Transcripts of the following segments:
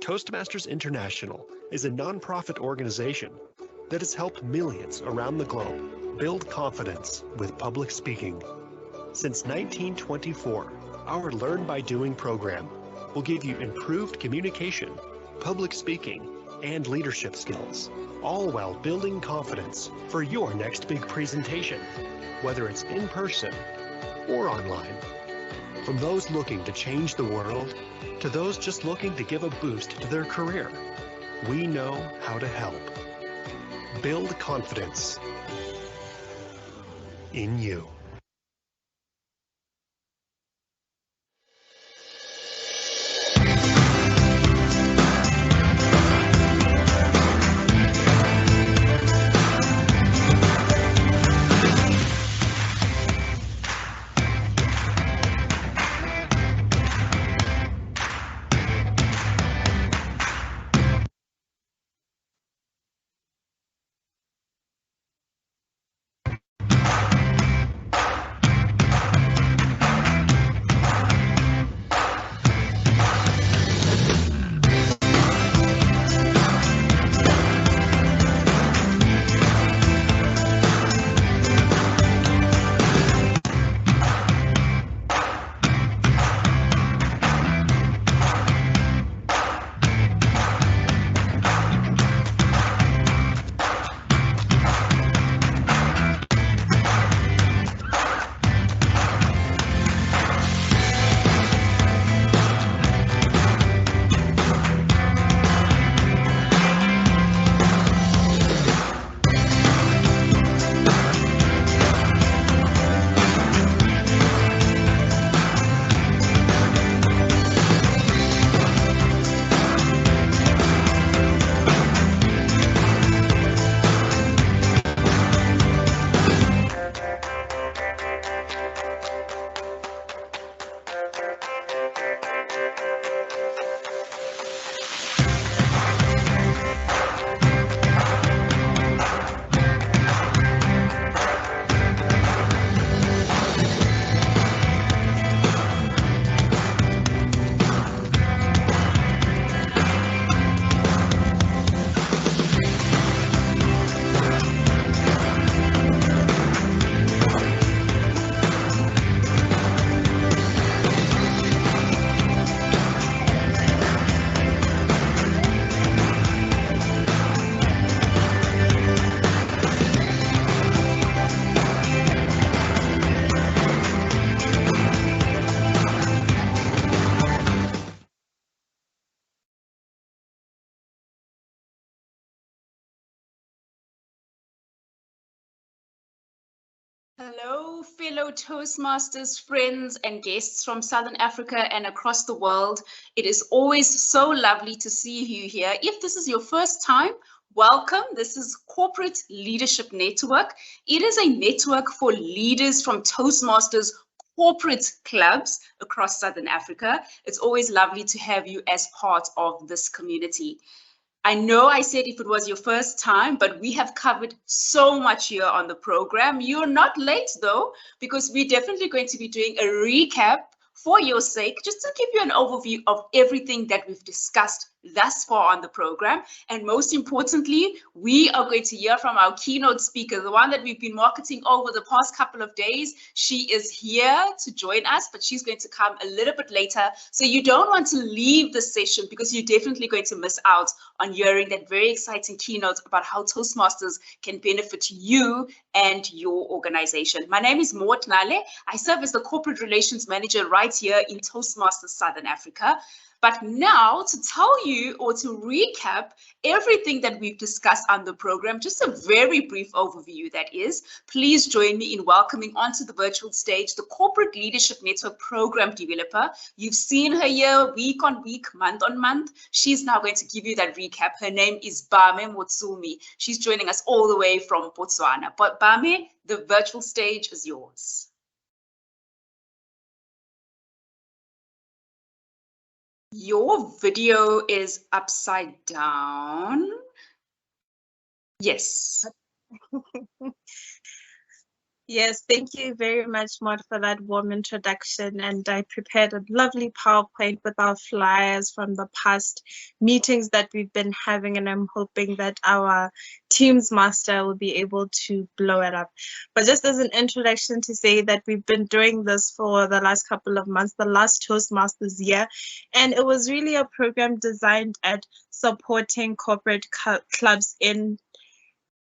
Toastmasters International is a nonprofit organization that has helped millions around the globe build confidence with public speaking. Since 1924, our Learn by Doing program will give you improved communication, public speaking, and leadership skills, all while building confidence for your next big presentation, whether it's in person or online. From those looking to change the world to those just looking to give a boost to their career, we know how to help. Build confidence in you. Hello, fellow Toastmasters, friends and guests from Southern Africa and across the world. It is always so lovely to see you here. If this is your first time, welcome. This is Corporate Leadership Network. It is a network for leaders from Toastmasters corporate clubs across Southern Africa. It's always lovely to have you as part of this community. I know I said if it was your first time, but we have covered so much here on the program. You're not late though, because we're definitely going to be doing a recap for your sake, just to give you an overview of everything that we've discussed thus far on the program. And most importantly, we are going to hear from our keynote speaker, the one that we've been marketing over the past couple of days. She is here to join us, but she's going to come a little bit later. So you don't want to leave the session, because you're definitely going to miss out on hearing that very exciting keynote about how Toastmasters can benefit you and your organization. My name is Maud Nale. I serve as the Corporate Relations Manager right here in Toastmasters Southern Africa. But now to tell you or to recap everything that we've discussed on the program, just a very brief overview that is, please join me in welcoming onto the virtual stage the Corporate Leadership Network Program Developer. You've seen her here week on week, month on month. She's now going to give you that recap. Her name is Bame Motsumi. She's joining us all the way from Botswana. But Bame, the virtual stage is yours. Your video is upside down. Yes. Yes, thank you very much, Maud, for that warm introduction. And I prepared a lovely PowerPoint with our flyers from the past meetings that we've been having, and I'm hoping that our Teams master will be able to blow it up. But just as an introduction to say that we've been doing this for the last couple of months, the last Toastmasters year, and it was really a program designed at supporting corporate clubs in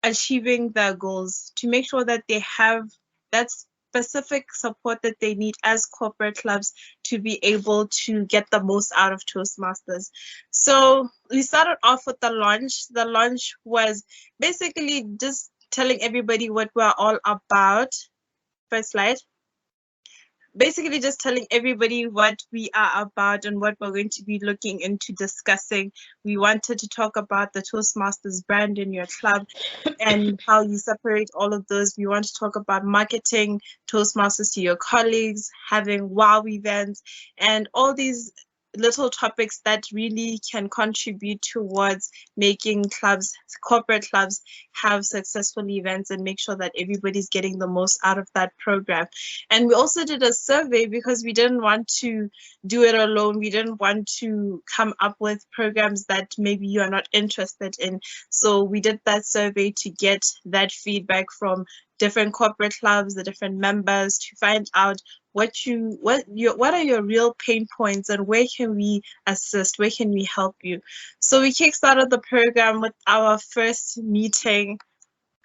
achieving their goals, to make sure that they have that specific support that they need as corporate clubs to be able to get the most out of Toastmasters. So we started off with the launch. The launch was basically just telling everybody what we're all about. First slide. Basically just telling everybody what we are about and what we're going to be looking into discussing. We wanted to talk about the Toastmasters brand in your club and how you separate all of those. We want to talk about marketing Toastmasters to your colleagues, having wow events, and all these little topics that really can contribute towards making clubs, corporate clubs, have successful events and make sure that everybody's getting the most out of that program. And we also did a survey because we didn't want to do it alone. We didn't want to come up with programs that maybe you are not interested in. So we did that survey to get that feedback from different corporate clubs, the different members, to find out what are your real pain points and where can we assist, where can we help you. So we kickstarted the program with our first meeting,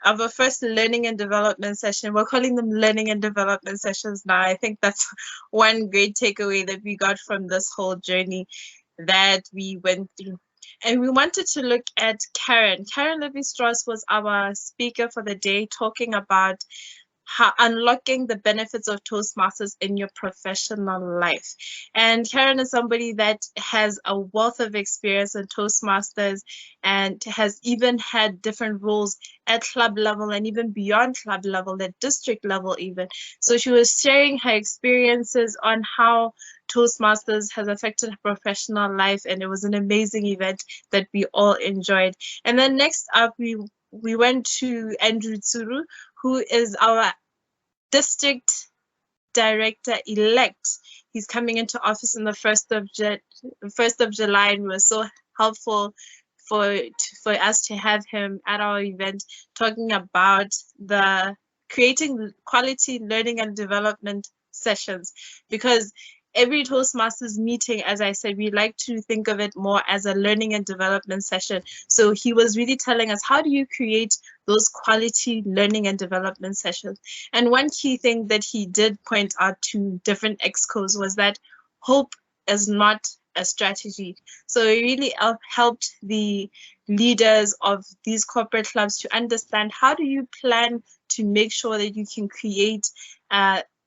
our first learning and development session. We're calling them learning and development sessions now. I think that's one great takeaway that we got from this whole journey that we went through. And we wanted to look at Karen. Karen Levi-Strauss was our speaker for the day, talking about how unlocking the benefits of Toastmasters in your professional life. And Karen is somebody that has a wealth of experience in Toastmasters and has even had different roles at club level and even beyond club level, at district level even. So she was sharing her experiences on how Toastmasters has affected her professional life, and it was an amazing event that we all enjoyed. And then next up, we went to Andrew Tsuru, who is our district director-elect. He's coming into office on the 1st of July, and we're so helpful for us to have him at our event, talking about the creating quality learning and development sessions, because every Toastmasters meeting, as I said, we like to think of it more as a learning and development session. So he was really telling us, how do you create those quality learning and development sessions? And one key thing that he did point out to different excos was that hope is not a strategy. So it really helped the leaders of these corporate clubs to understand, how do you plan to make sure that you can create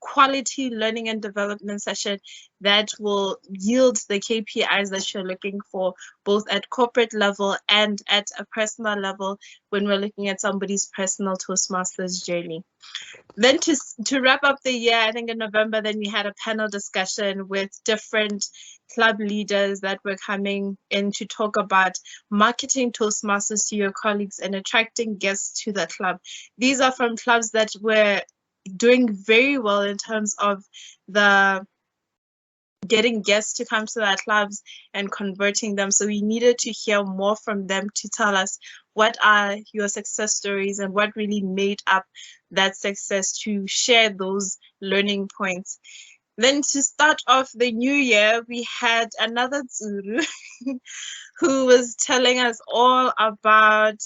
quality learning and development session that will yield the KPIs that you're looking for, both at corporate level and at a personal level when we're looking at somebody's personal Toastmasters journey. Then to wrap up the year, I think in November, then we had a panel discussion with different club leaders that were coming in to talk about marketing Toastmasters to your colleagues and attracting guests to the club. These are from clubs that were doing very well in terms of the getting guests to come to their clubs and converting them. So we needed to hear more from them to tell us what are your success stories and what really made up that success, to share those learning points. Then to start off the new year, we had another Tsuru who was telling us all about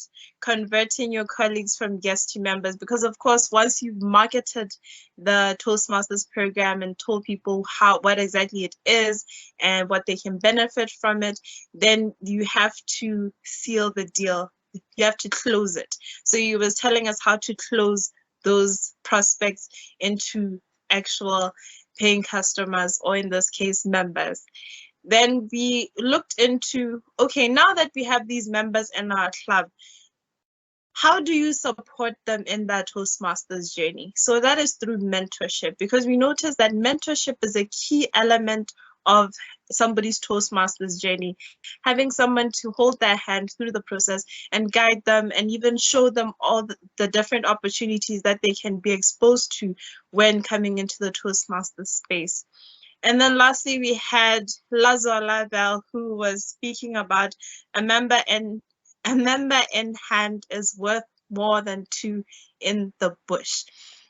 converting your colleagues from guests to members. Because of course, once you've marketed the Toastmasters program and told people what exactly it is and what they can benefit from it, then you have to seal the deal. You have to close it. So he was telling us how to close those prospects into actual paying customers, or in this case, members. Then we looked into, okay, now that we have these members in our club, how do you support them in that Toastmasters journey? So that is through mentorship, because we noticed that mentorship is a key element of somebody's Toastmasters journey, having someone to hold their hand through the process and guide them and even show them all the different opportunities that they can be exposed to when coming into the Toastmasters space. And then lastly, we had Lazola Bell, who was speaking about a member in hand is worth more than two in the bush.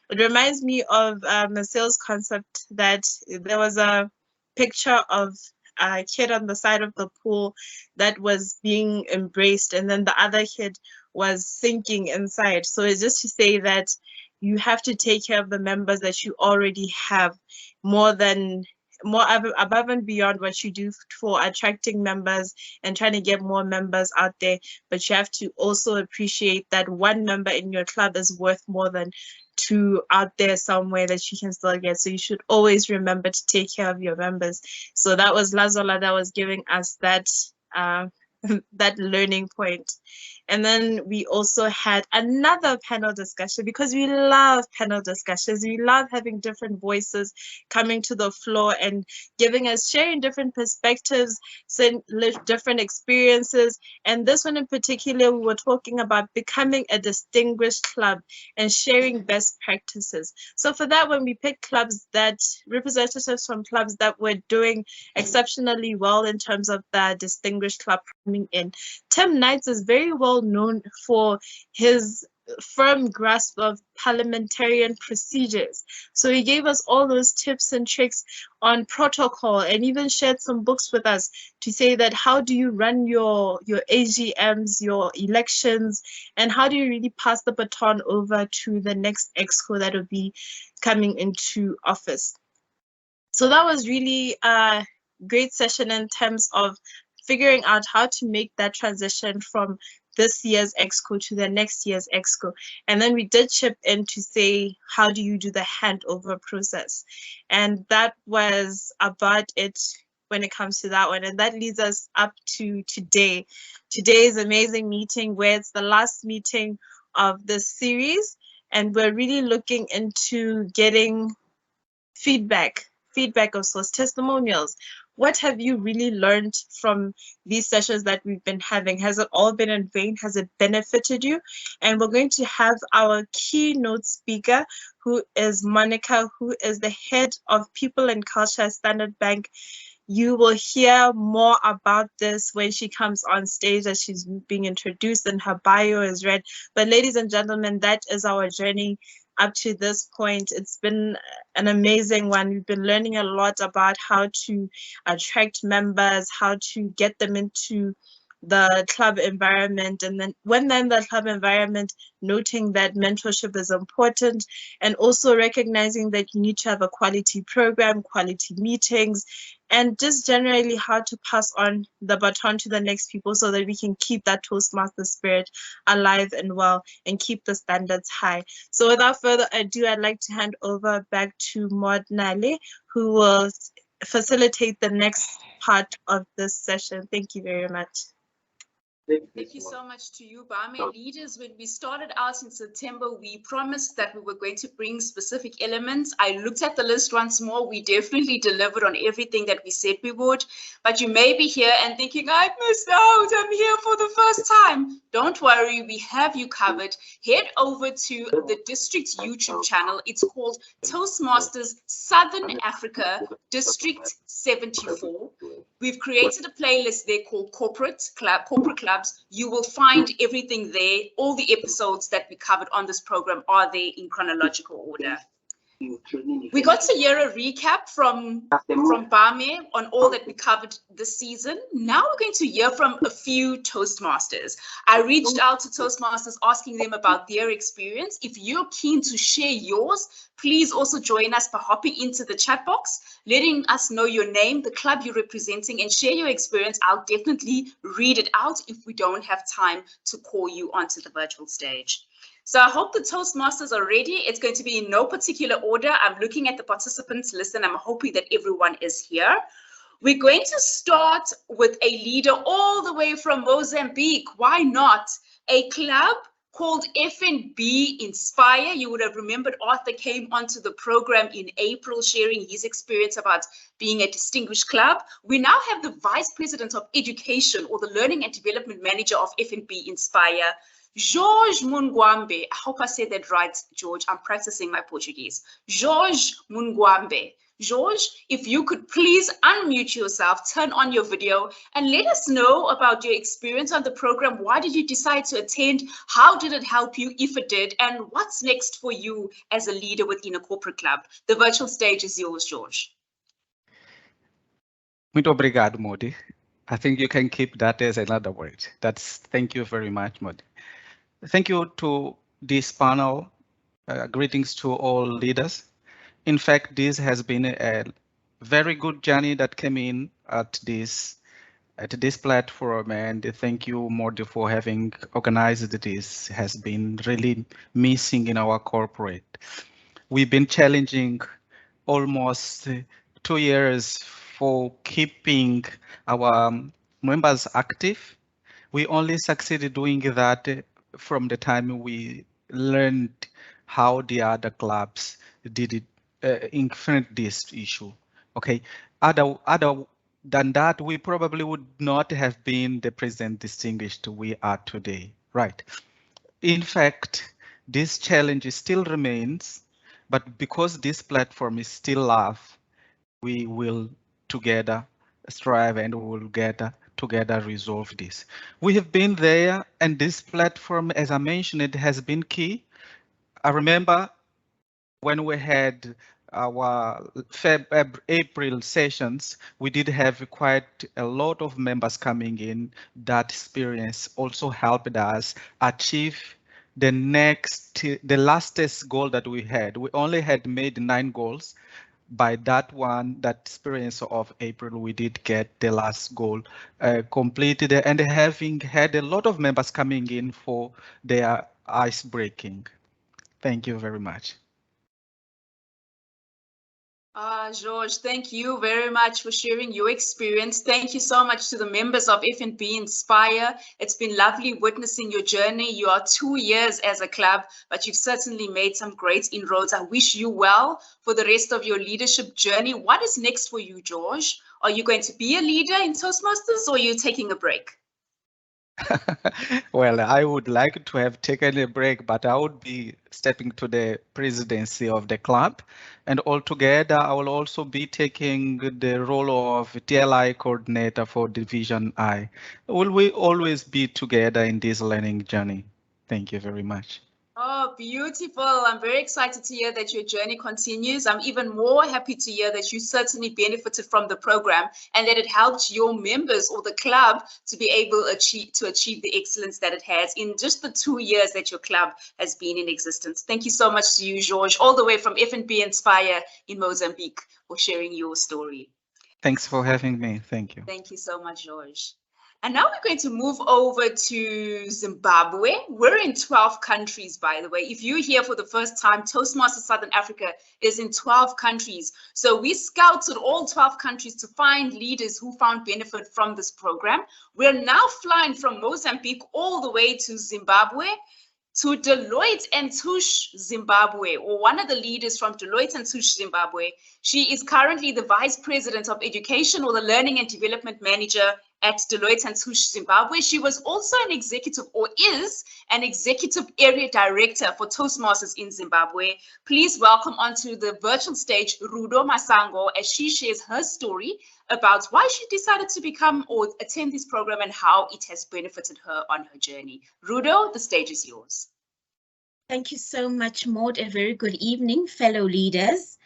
It reminds me of a sales concept that there was a picture of a kid on the side of the pool that was being embraced, and then the other kid was sinking inside. So it's just to say that you have to take care of the members that you already have more above and beyond what you do for attracting members and trying to get more members out there. But you have to also appreciate that one member in your club is worth more than two out there somewhere that you can still get. So you should always remember to take care of your members. So that was Lazola that was giving us that that learning point. And then we also had another panel discussion, because we love panel discussions. We love having different voices coming to the floor and giving us, sharing different perspectives, different experiences. And this one in particular, we were talking about becoming a distinguished club and sharing best practices. So for that one, we picked representatives from clubs that were doing exceptionally well in terms of the distinguished club coming in. Tim Knights is very well known for his firm grasp of parliamentarian procedures. So he gave us all those tips and tricks on protocol, and even shared some books with us to say that how do you run your AGMs, your elections, and how do you really pass the baton over to the next exco that will be coming into office. So that was really a great session in terms of figuring out how to make that transition from this year's exco to the next year's exco. And then we did chip in to say, how do you do the handover process? And that was about it when it comes to that one. And that leads us up to today. Today's amazing meeting, where it's the last meeting of this series. And we're really looking into getting feedback of source testimonials. What have you really learned from these sessions that we've been having? Has it all been in vain? Has it benefited you? And we're going to have our keynote speaker, who is Monica, who is the head of People and Culture at Standard Bank. You will hear more about this when she comes on stage, as she's being introduced and her bio is read. But ladies and gentlemen, that is our journey up to this point. It's been an amazing one. We've been learning a lot about how to attract members, how to get them into the club environment, and then when they're in the club environment, noting that mentorship is important, and also recognizing that you need to have a quality program, quality meetings, and just generally how to pass on the baton to the next people so that we can keep that Toastmaster spirit alive and well and keep the standards high. So without further ado, I'd like to hand over back to Maud Nale, who will facilitate the next part of this session. Thank you very much. Thank you so much to you, Bame. Leaders, when we started out in September, we promised that we were going to bring specific elements. I looked at the list once more. We definitely delivered on everything that we said we would. But you may be here and thinking, I missed out. I'm here for the first time. Don't worry, we have you covered. Head over to the district YouTube channel. It's called Toastmasters Southern Africa District 74. We've created a playlist there called Corporate Clubs. You will find everything there. All the episodes that we covered on this program are there in chronological order. We got to hear a recap from Bame on all that we covered this season. Now we're going to hear from a few Toastmasters. I reached out to Toastmasters asking them about their experience. If you're keen to share yours, please also join us by hopping into the chat box, letting us know your name, the club you're representing, and share your experience. I'll definitely read it out if we don't have time to call you onto the virtual stage. So I hope the Toastmasters are ready. It's going to be in no particular order. I'm looking at the participants list and I'm hoping that everyone is here. We're going to start with a leader all the way from Mozambique. Why not? A club called FNB Inspire. You would have remembered Arthur came onto the program in April, sharing his experience about being a distinguished club. We now have the Vice President of Education, or the Learning and Development Manager of FNB Inspire, Jorge Mungwambe. I hope I said that right, George. I'm practicing my Portuguese. Jorge Mungwambe. George, if you could please unmute yourself, turn on your video, and let us know about your experience on the program. Why did you decide to attend? How did it help you, if it did? And what's next for you as a leader within a corporate club? The virtual stage is yours, George. Muito obrigado, Maud. I think you can keep that as another word. Thank you very much, Maud. Thank you to this panel. Greetings to all leaders. In fact, this has been a very good journey that came in at this platform, and thank you, Maud, for having organized this. Has been really missing in our corporate. We've been challenging almost 2 years for keeping our members active. We only succeeded doing that from the time we learned how the other clubs did it. In front this issue. Okay, other than that, we probably would not have been the present distinguished we are today, right? In fact, this challenge still remains, but because this platform is still live, we will together strive and we will together resolve this. We have been there, and this platform, as I mentioned, it has been key. I remember when we had our April sessions, we did have quite a lot of members coming in. That experience also helped us achieve the lastest goal that we had. We only had made 9 goals. By that experience of April, we did get the last goal completed, and having had a lot of members coming in for their ice breaking. Thank you very much. George, thank you very much for sharing your experience. Thank you so much to the members of FNB Inspire. It's been lovely witnessing your journey. You are 2 years as a club, but you've certainly made some great inroads. I wish you well for the rest of your leadership journey. What is next for you, George? Are you going to be a leader in Toastmasters, or are you taking a break? Well, I would like to have taken a break, but I would be stepping to the presidency of the club, and altogether I will also be taking the role of TLI coordinator for Division I. Will we always be together in this learning journey? Thank you very much. Oh, beautiful. I'm very excited to hear that your journey continues. I'm even more happy to hear that you certainly benefited from the program and that it helped your members or the club to be able to achieve the excellence that it has in just the 2 years that your club has been in existence. Thank you so much to you, George, all the way from FNB Inspire in Mozambique, for sharing your story. Thanks for having me. Thank you. Thank you so much, George. And now we're going to move over to Zimbabwe. We're in 12 countries, by the way. If you're here for the first time, Toastmasters Southern Africa is in 12 countries. So we scouted all 12 countries to find leaders who found benefit from this program. We're now flying from Mozambique all the way to Zimbabwe, to Deloitte and Touche Zimbabwe, or one of the leaders from Deloitte and Touche Zimbabwe. She is currently the Vice President of Education, or the Learning and Development Manager at Deloitte and Touche Zimbabwe. She was also an executive, or is an executive area director for Toastmasters in Zimbabwe. Please welcome onto the virtual stage Rudo Masango as she shares her story about why she decided to become or attend this program and how it has benefited her on her journey. Rudo, the stage is yours. Thank you so much, Maud. A very good evening, fellow leaders.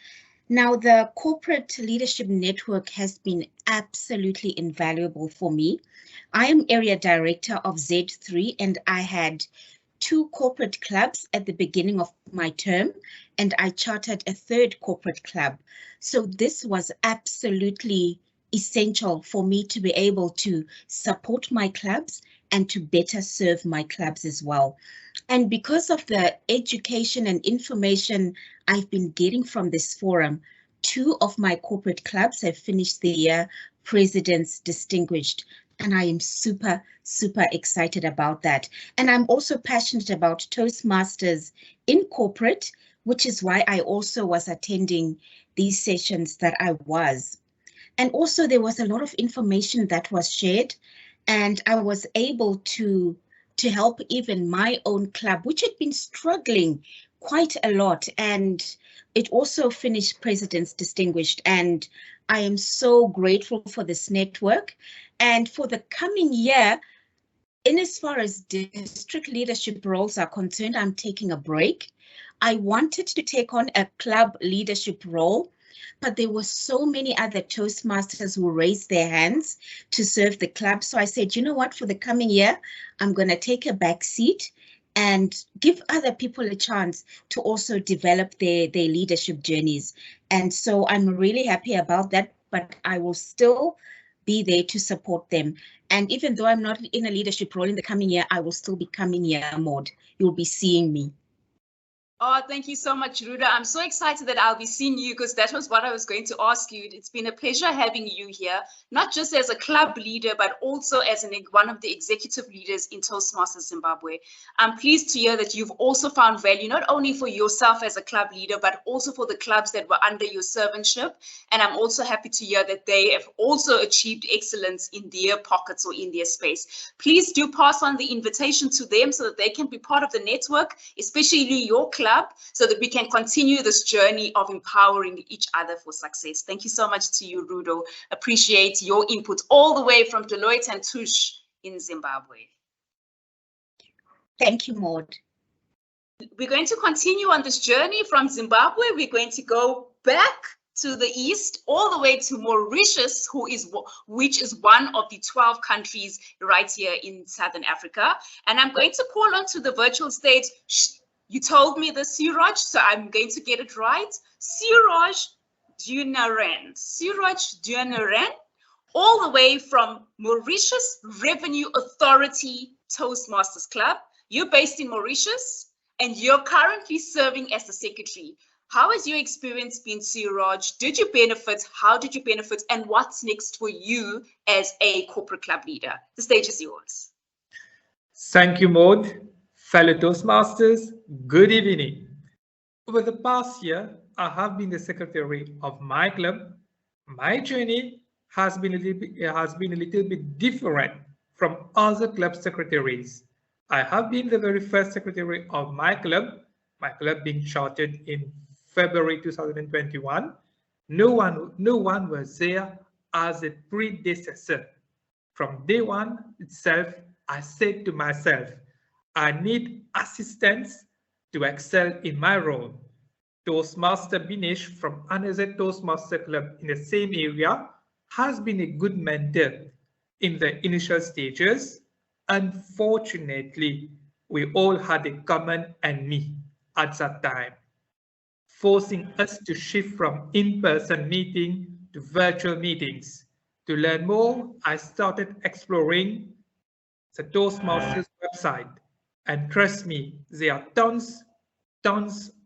Now, the Corporate Leadership Network has been absolutely invaluable for me. I am area director of Z3, and I had 2 corporate clubs at the beginning of my term, and I chartered a 3rd corporate club. So this was absolutely essential for me to be able to support my clubs and to better serve my clubs as well. And because of the education and information I've been getting from this forum, 2 of my corporate clubs have finished the year President's Distinguished. And I am super, super excited about that. And I'm also passionate about Toastmasters in corporate, which is why I also was attending these sessions that I was. And also there was a lot of information that was shared, and I was able to help even my own club, which had been struggling quite a lot. And it also finished President's Distinguished. And I am so grateful for this network. And for the coming year, in as far as district leadership roles are concerned, I'm taking a break. I wanted to take on a club leadership role, but there were so many other Toastmasters who raised their hands to serve the club. So I said, you know what, for the coming year, I'm going to take a back seat and give other people a chance to also develop their leadership journeys. And so I'm really happy about that, but I will still be there to support them. And even though I'm not in a leadership role in the coming year, I will still be coming here, Maud. You'll be seeing me. Oh, thank you so much, Ruda. I'm so excited that I'll be seeing you, because that was what I was going to ask you. It's been a pleasure having you here, not just as a club leader, but also as one of the executive leaders in Toastmasters Zimbabwe. I'm pleased to hear that you've also found value, not only for yourself as a club leader, but also for the clubs that were under your servantship. And I'm also happy to hear that they have also achieved excellence in their pockets or in their space. Please do pass on the invitation to them so that they can be part of the network, especially your club, so that we can continue this journey of empowering each other for success. Thank you so much to you, Rudo. Appreciate your input all the way from Deloitte and Touche in Zimbabwe. Thank you, Maud. We're going to continue on this journey from Zimbabwe. We're going to go back to the east, all the way to Mauritius, which is one of the 12 countries right here in Southern Africa. And I'm going to call onto the virtual stage. You told me the Siraj, so I'm going to get it right. Siraj Dunaren. Siraj Dunaren, all the way from Mauritius Revenue Authority Toastmasters Club. You're based in Mauritius, and you're currently serving as the secretary. How has your experience been, Siraj? Did you benefit? How did you benefit? And what's next for you as a corporate club leader? The stage is yours. Thank you, Maud. Fellow Toastmasters, good evening. Over the past year, I have been the secretary of my club. My journey has been a little bit different from other club secretaries. I have been the very first secretary of my club being chartered in February 2021. No one was there as a predecessor. From day one itself, I said to myself, I need assistance to excel in my role. Toastmaster Binesh from another Toastmaster club in the same area has been a good mentor in the initial stages. Unfortunately, we all had a common enemy at that time, forcing us to shift from in-person meeting to virtual meetings. To learn more, I started exploring the Toastmasters website. And trust me, there are tons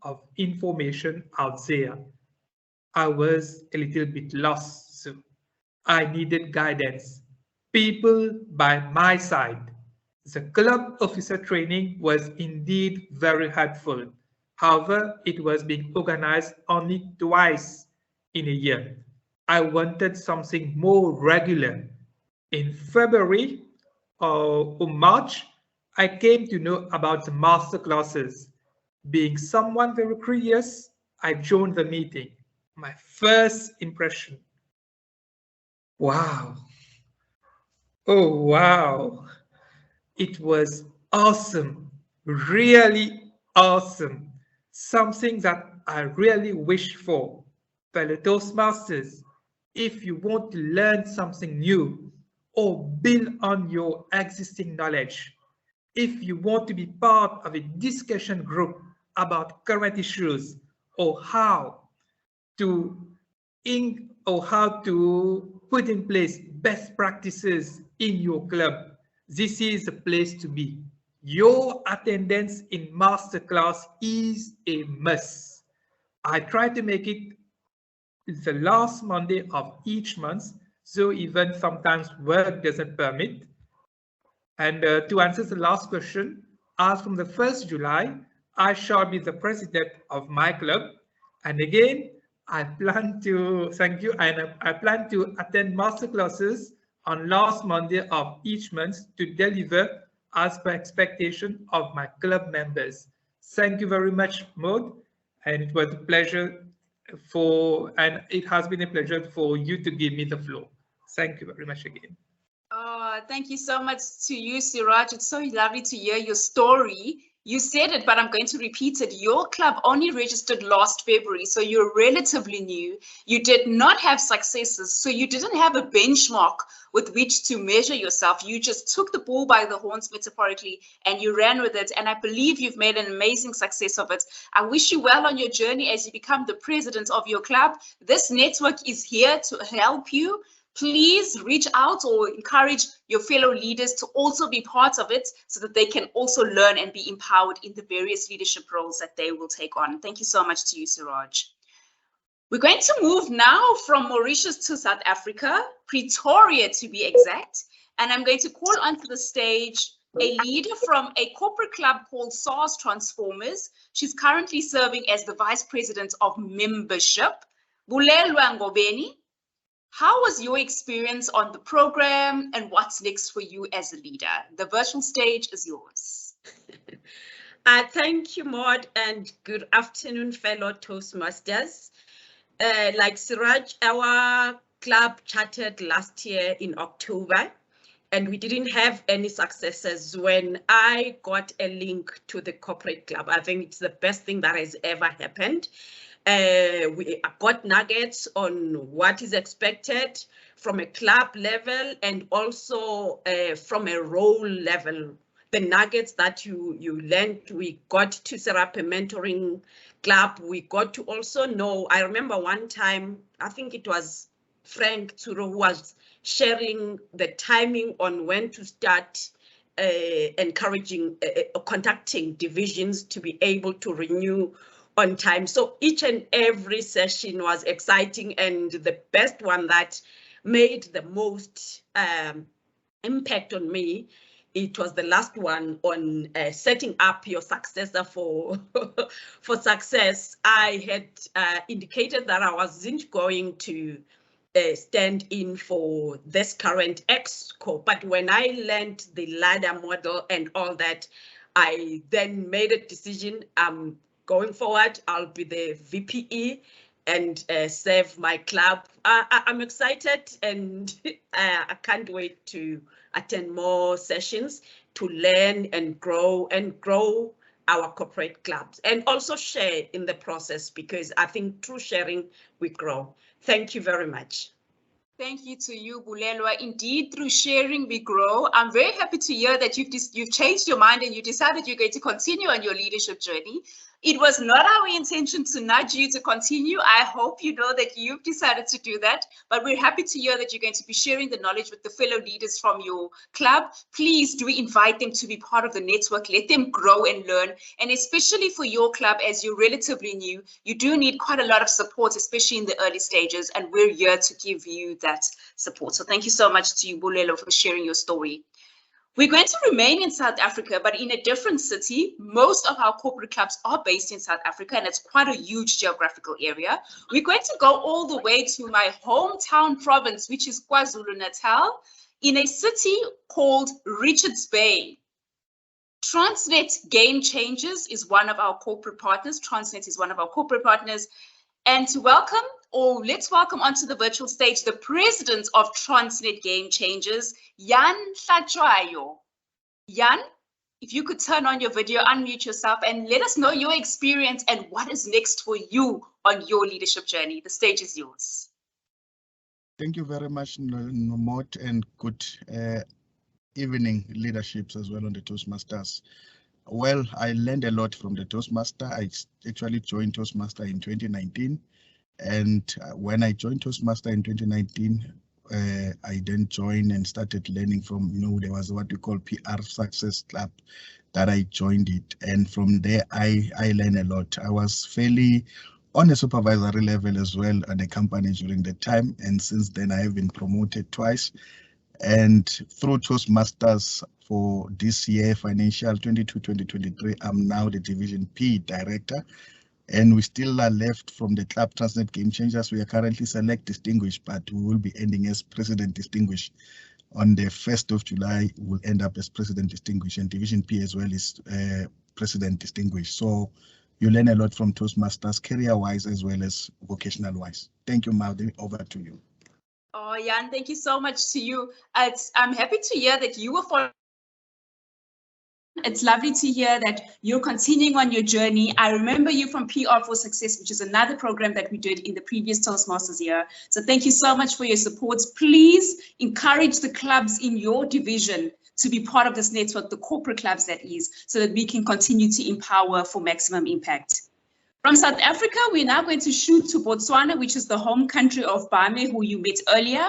of information out there. I was a little bit lost, so I needed guidance. People by my side. The club officer training was indeed very helpful. However, it was being organized only twice in a year. I wanted something more regular. In February or March, I came to know about the master classes. Being someone very curious, I joined the meeting. My first impression, wow. Oh, wow. It was awesome, really awesome. Something that I really wish for. Fellow Toastmasters, if you want to learn something new or build on your existing knowledge, if you want to be part of a discussion group about current issues or how to put in place best practices in your club, this is the place to be. Your attendance in masterclass is a must. I try to make it the last Monday of each month so even sometimes work doesn't permit. And to answer the last question, as from the 1st July, I shall be the president of my club. And again, I plan to, thank you, and I plan to attend masterclasses on last Monday of each month to deliver as per expectation of my club members. Thank you very much, Maud, and it was a pleasure and it has been a pleasure for you to give me the floor. Thank you very much again. Oh, thank you so much to you, Siraj. It's so lovely to hear your story. You said it, but I'm going to repeat it. Your club only registered last February, so you're relatively new. You did not have successes, so you didn't have a benchmark with which to measure yourself. You just took the bull by the horns, metaphorically, and you ran with it. And I believe you've made an amazing success of it. I wish you well on your journey as you become the president of your club. This network is here to help you. Please reach out or encourage your fellow leaders to also be part of it so that they can also learn and be empowered in the various leadership roles that they will take on. Thank you so much to you, Siraj. We're going to move now from Mauritius to South Africa, Pretoria to be exact, and I'm going to call onto the stage a leader from a corporate club called SARS Transformers. She's currently serving as the Vice President of Membership, Bulelwa Ngobeni. How was your experience on the program and what's next for you as a leader? The virtual stage is yours. Thank you, Maud, and good afternoon, fellow Toastmasters. Like Siraj, our club chartered last year in October, and we didn't have any successes. When I got a link to the corporate club, I think it's the best thing that has ever happened. We got nuggets on what is expected from a club level and also from a role level. The nuggets that you learned, we got to set up a mentoring club. We got to also know, I remember one time, I think it was Frank Tsuro who was sharing the timing on when to start encouraging, contacting divisions to be able to renew on time. So each and every session was exciting, and the best one that made the most impact on me, it was the last one on setting up your successor for for success. I had indicated that I wasn't going to stand in for this current exco, but when I learned the ladder model and all that, I then made a decision. Going forward, I'll be the VPE and serve my club. I'm excited, and I can't wait to attend more sessions to learn and grow our corporate clubs and also share in the process, because I think through sharing we grow. Thank you very much. Thank you to you, Bulelwa. Indeed, through sharing, we grow. I'm very happy to hear that you've changed your mind and you decided you're going to continue on your leadership journey. It was not our intention to nudge you to continue. I hope you know that you've decided to do that, but we're happy to hear that you're going to be sharing the knowledge with the fellow leaders from your club. Please do invite them to be part of the network. Let them grow and learn. And especially for your club, as you're relatively new, you do need quite a lot of support, especially in the early stages, and we're here to give you that support. So thank you so much to you, Bulelo, for sharing your story. We're going to remain in South Africa, but in a different city. Most of our corporate clubs are based in South Africa, and it's quite a huge geographical area. We're going to go all the way to my hometown province, which is KwaZulu-Natal, in a city called Richards Bay. Transnet Game Changers is one of our corporate partners. Transnet is one of our corporate partners. And to welcome, or let's welcome onto the virtual stage, the president of Transnet Game Changers, Jan Hlachwayo. Jan, if you could turn on your video, unmute yourself, and let us know your experience and what is next for you on your leadership journey. The stage is yours. Thank you very much, Maud, and good evening leaderships as well on the Toastmasters. Well, I learned a lot from the Toastmaster. I actually joined Toastmaster in 2019. And when I joined Toastmaster in 2019, I then joined and started learning from, there was what we call PR Success Club that I joined it. And from there, I learned a lot. I was fairly on a supervisory level as well at the company during the time. And since then, I have been promoted twice. And through Toastmasters for this year, financial 22-2023, I'm now the Division P Director. And we still are left from the Club Transnet Game Changers. We are currently Select Distinguished, but we will be ending as President Distinguished. On the 1st of July, we'll end up as President Distinguished, and Division P as well is President Distinguished. So you learn a lot from Toastmasters, career-wise as well as vocational-wise. Thank you, Maud. Over to you. Oh, Jan, thank you so much to you. I'm happy to hear that you were following. It's lovely to hear that you're continuing on your journey. I remember you from PR for Success, which is another program that we did in the previous Toastmasters year. So thank you so much for your support. Please encourage the clubs in your division to be part of this network, the corporate clubs that is, so that we can continue to empower for maximum impact. From South Africa, we're now going to shoot to Botswana, which is the home country of Bame, who you met earlier.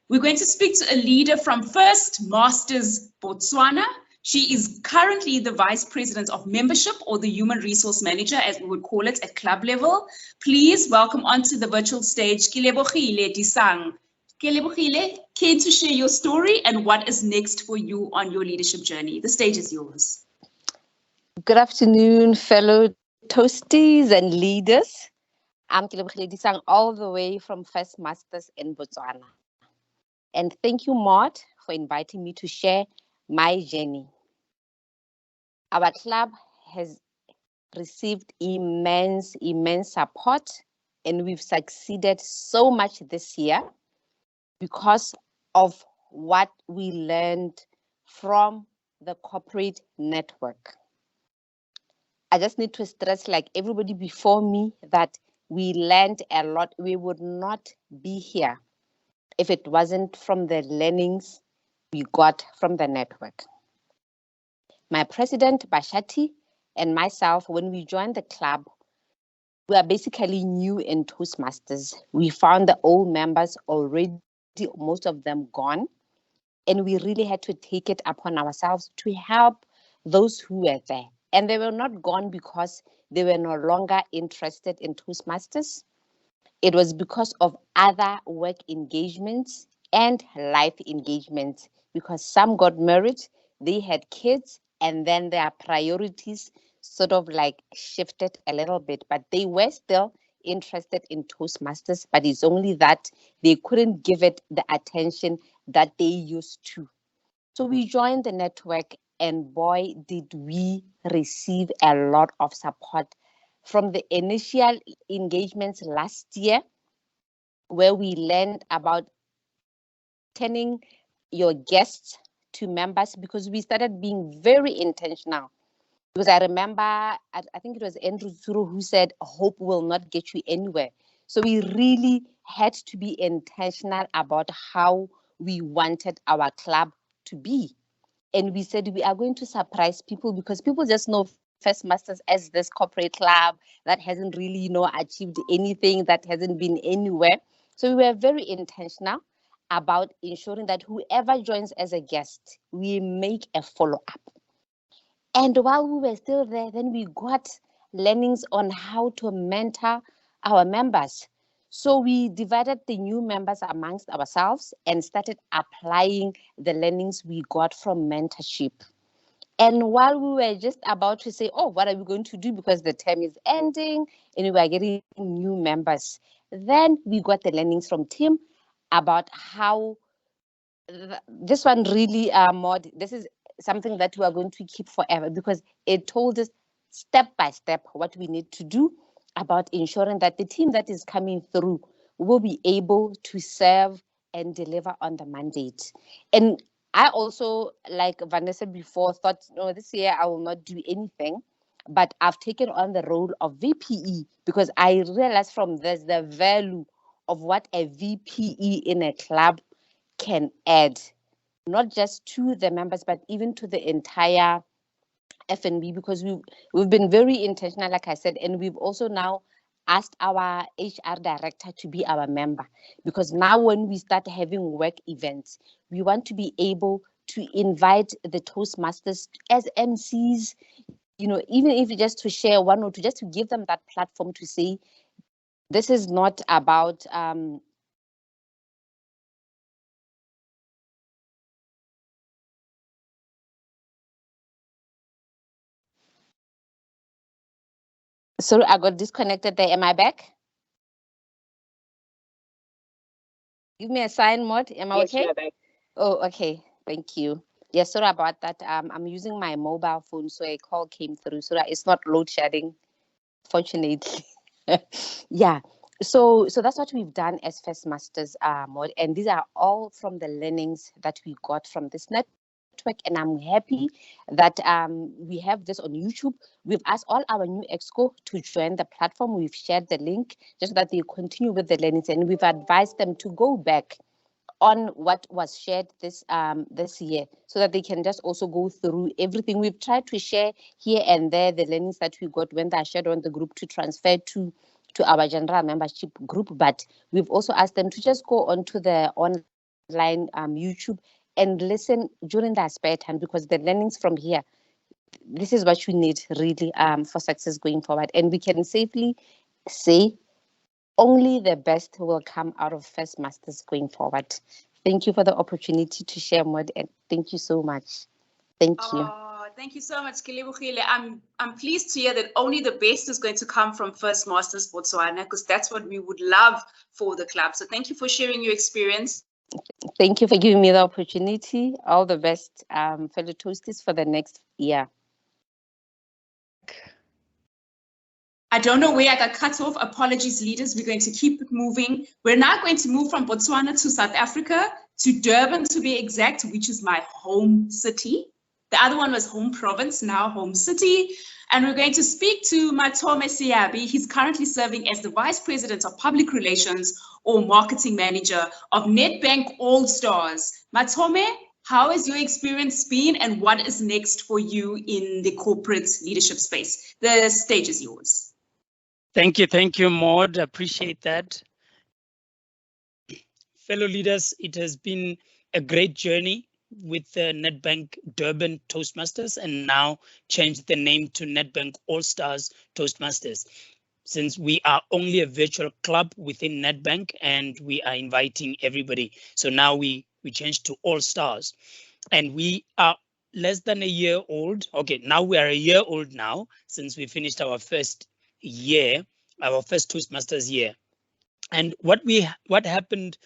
We're going to speak to a leader from First Masters Botswana. She is currently the Vice President of Membership, or the Human Resource Manager, as we would call it at club level. Please welcome onto the virtual stage, Kelebogile Disang. Kelebogile, care to share your story and what is next for you on your leadership journey? The stage is yours. Good afternoon, fellow Toasties and leaders. I'm Kelebogile Disang, all the way from First Masters in Botswana. And thank you, Maud, for inviting me to share my journey. Our club has received immense support, and we've succeeded so much this year because of what we learned from the corporate network. I just need to stress, like everybody before me, that we learned a lot. We would not be here if it wasn't from the learnings we got from the network. My president, Bashati, and myself, when we joined the club, we are basically new in Toastmasters. We found the old members already, most of them gone, and we really had to take it upon ourselves to help those who were there. And they were not gone because they were no longer interested in Toastmasters. It was because of other work engagements and life engagements, because some got married, they had kids, and then their priorities sort of like shifted a little bit, but they were still interested in Toastmasters, but it's only that they couldn't give it the attention that they used to. So we joined the network, and boy, did we receive a lot of support from the initial engagements last year, where we learned about turning your guests to members, because we started being very intentional. Because I remember, I think it was Andrew Zuru who said, hope will not get you anywhere. So we really had to be intentional about how we wanted our club to be. And we said we are going to surprise people, because people just know First Masters as this corporate club that hasn't really, achieved anything, that hasn't been anywhere. So we were very intentional about ensuring that whoever joins as a guest, we make a follow-up. And while we were still there, then we got learnings on how to mentor our members. So we divided the new members amongst ourselves and started applying the learnings we got from mentorship. And while we were just about to say, oh, what are we going to do, because the term is ending and we are getting new members, then we got the learnings from Tim about how this one really, Maud, this is something that we are going to keep forever, because it told us step by step what we need to do about ensuring that the team that is coming through will be able to serve and deliver on the mandate. And I also, like Vanessa before, thought, no, this year I will not do anything, but I've taken on the role of VPE, because I realized from this the value of what a VPE in a club can add, not just to the members, but even to the entire F&B, because we've been very intentional, like I said, and we've also now asked our HR director to be our member, because now when we start having work events, we want to be able to invite the Toastmasters as MCs, even if just to share one or two, just to give them that platform to say, this is not about sorry, I got disconnected there. Am I back? Give me a sign, Maud. Am I okay? Oh, okay. Thank you. Yeah, sorry about that. I'm using my mobile phone, so a call came through. So that it's not load shedding, fortunately. Yeah. So that's what we've done as First Masters, Maud, and these are all from the learnings that we got from this network. And I'm happy that we have this on YouTube. We've asked all our new exco to join the platform. We've shared the link just so that they continue with the learnings, and we've advised them to go back on what was shared this year so that they can just also go through everything. We've tried to share here and there the learnings that we got when they shared on the group to transfer to our general membership group, but we've also asked them to just go onto the online YouTube and listen during their spare time, because the learnings from here, this is what you need really for success going forward. And we can safely say only the best will come out of First Masters going forward. Thank you for the opportunity to share, Maud, and thank you so much. Thank you. Thank you so much, Kilebogile. I'm pleased to hear that only the best is going to come from First Masters Botswana, because that's what we would love for the club. So thank you for sharing your experience. Thank you for giving me the opportunity. All the best, fellow Toasties, for the next year. I don't know where I got cut off. Apologies, leaders. We're going to keep it moving. We're now going to move from Botswana to South Africa, to Durban to be exact, which is my home city. The other one was home province, now home city. And we're going to speak to Matome Siabi. He's currently serving as the Vice President of Public Relations or Marketing Manager of Nedbank All Stars. Matome, how has your experience been, and what is next for you in the corporate leadership space? The stage is yours. Thank you, Maud. Appreciate that. Fellow leaders, it has been a great journey with the Nedbank Durban Toastmasters, and now changed the name to Nedbank All Stars Toastmasters, since we are only a virtual club within Nedbank and we are inviting everybody. So now we changed to All Stars, and we are less than a year old. Okay, now we are a year old now, since we finished our first year, our first Toastmasters year. And what happened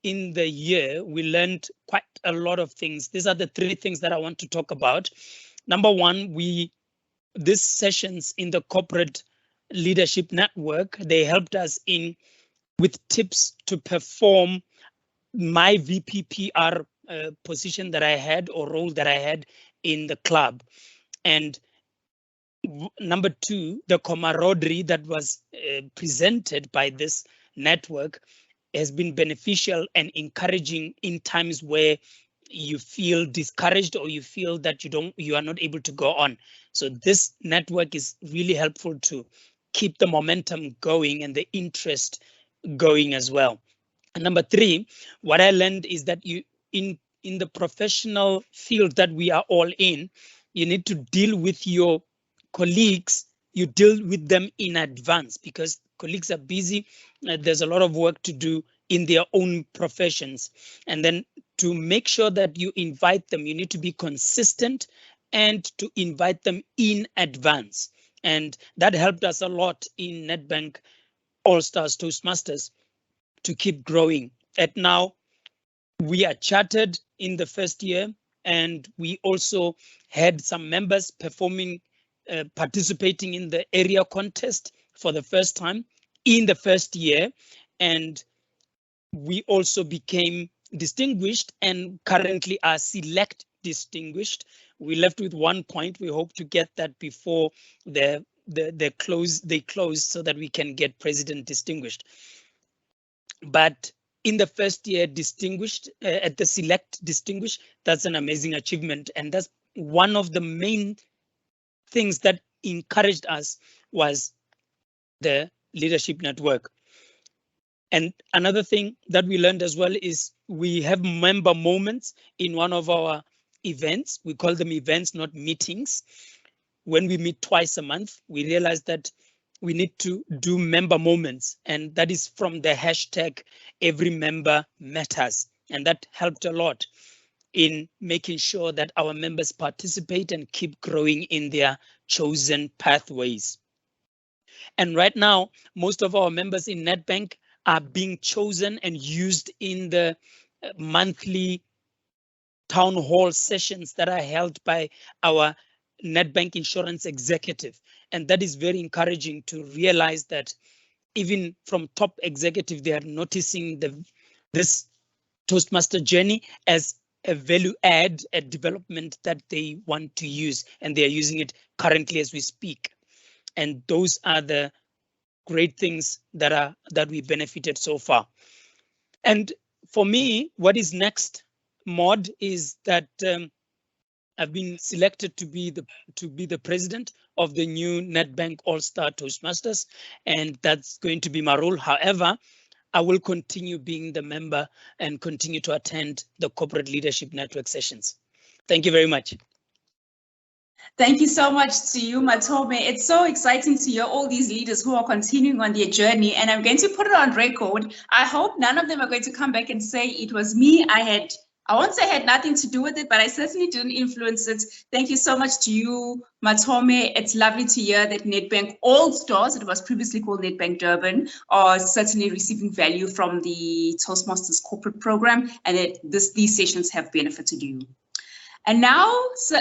in the year, we learned quite a lot of things. These are the three things that I want to talk about. Number one, these sessions in the corporate leadership network, they helped us with tips to perform my VPPR position that I had, or role that I had in the club. And number two, the camaraderie that was presented by this network has been beneficial and encouraging in times where you feel discouraged or you feel that you are not able to go on. So this network is really helpful to keep the momentum going and the interest going as well. And number three, what I learned is that in the professional field that we are all in, you need to deal with your colleagues. You deal with them in advance, because colleagues are busy. There's a lot of work to do in their own professions. And then to make sure that you invite them, you need to be consistent and to invite them in advance. And that helped us a lot in Nedbank All Stars Toastmasters to keep growing. And now we are chartered in the first year, and we also had some members participating in the area contest for the first time in the first year. And we also became distinguished and currently are select distinguished. We left with 1 point. We hope to get that before they close so that we can get president distinguished. But in the first year distinguished, at the select distinguished, that's an amazing achievement. And that's one of the main things that encouraged us, was the leadership network. And another thing that we learned as well is we have member moments in one of our events. We call them events, not meetings. When we meet twice a month, we realized that we need to do member moments, and that is from the hashtag Every Member Matters. And that helped a lot in making sure that our members participate and keep growing in their chosen pathways. And right now, most of our members in Nedbank are being chosen and used in the monthly town hall sessions that are held by our Nedbank insurance executive. And that is very encouraging to realize that even from top executive, they are noticing this Toastmaster journey as a value add, a development that they want to use, and they are using it currently as we speak. And those are the great things that we benefited so far. And for me, what is next, Maud, is that I've been selected to be the president of the new Nedbank All-Star Toastmasters, and that's going to be my role. However, I will continue being the member and continue to attend the Corporate Leadership Network sessions. Thank you very much. Thank you so much to you, Matome. It's so exciting to hear all these leaders who are continuing on their journey, and I'm going to put it on record. I hope none of them are going to come back and say it was me. I won't say I had nothing to do with it, but I certainly didn't influence it. Thank you so much to you, Matome. It's lovely to hear that Nedbank All Stars, it was previously called Nedbank Durban, are certainly receiving value from the Toastmasters corporate program, and that these sessions have benefited you. And now,